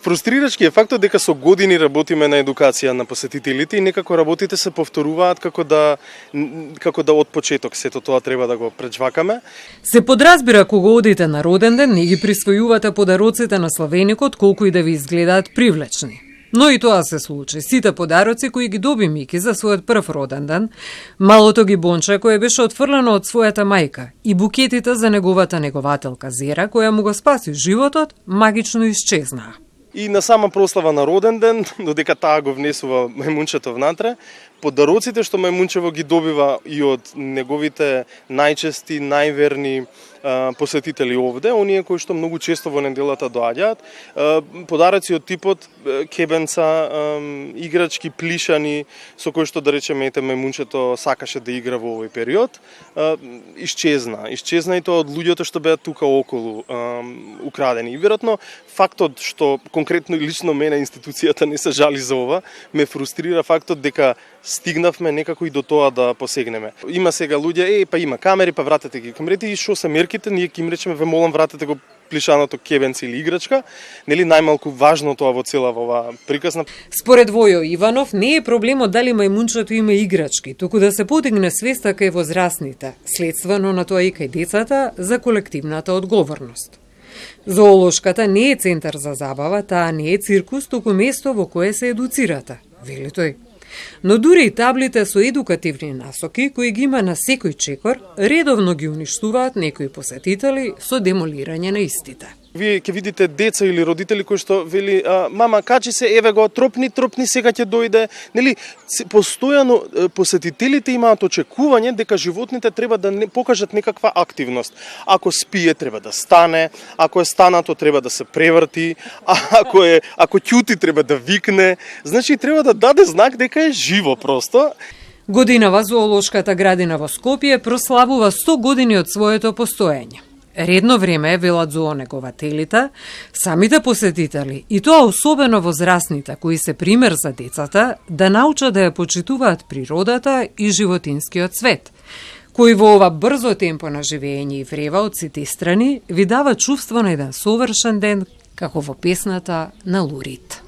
Фрустрирачки е фактот дека со години работиме на едукација на посетителите и некако работите се повторуваат како да од почеток сето тоа треба да го пречвакаме. Се подразбира кога одите на роден ден, не ги присвојувате подароците на славеникот колку и да ви изгледаат привлечни. Но и тоа се случи. Сите подароци кои ги доби Мики за својот прв роден ден, малото гибонче кое беше отфрлено од својата мајка и букетите за неговата негователка Зера, која му го спаси животот, магично исчезнаа. И на сама прослава на роден ден, додека таа го внесува мајмунчето внатре, подароците што мајмунчево ги добива и од неговите најчести, најверни посетители овде, оние кои што многу често во неделата доаѓаат, подароци од типот кебенца, играчки плишани, со кои што да речеме ете мајмунчето сакаше да игра во овој период, исчезна и тоа од луѓето што беа тука околу украдени. И веројатно фактот што конкретно и лично мене институцијата не се жали за ова, ме фрустрира фактот дека стигнавме некако и до тоа да посегнеме. Има сега луѓе, па има камери, па вратете ги камерите и што се мерките, ние ќе им речеме ве молам вратете го плишаното кебенце или играчка, нели најмалку важно тоа во цела ова приказна. Според Војо Иванов не е проблемот дали мајмунчето има играчки, туку да се подигне свеста кај возрастните, следствено на тоа и кај децата за колективната одговорност. Зоолошката не е центар за забава, таа не е циркус, туку место во кое се едуцирате, вели тој. Но дури и таблите со едукативни насоки, кои ги има на секој чекор, редовно ги уништуваат некои посетители со демолирање на истите. Вие ќе видите деца или родители кои што вели мама качи се, еве го, тропни, сега ќе дојде. Нели постојано посетителите имаат очекување дека животните треба да покажат некаква активност. Ако спие треба да стане, ако е станато треба да се преврти, ако ќути треба да викне, значи треба да даде знак дека е живо просто. Годинава зоолошката градина во Скопје прославува 100 години од своето постоење. Редно време, велат зоонегователите, самите посетители, и тоа особено возрастните, кои се пример за децата, да научат да ја почитуваат природата и животинскиот свет, кој во ова брзо темпо на живење и врева од сите страни ви дава чувство на еден совршен ден, како во песната на Лурид.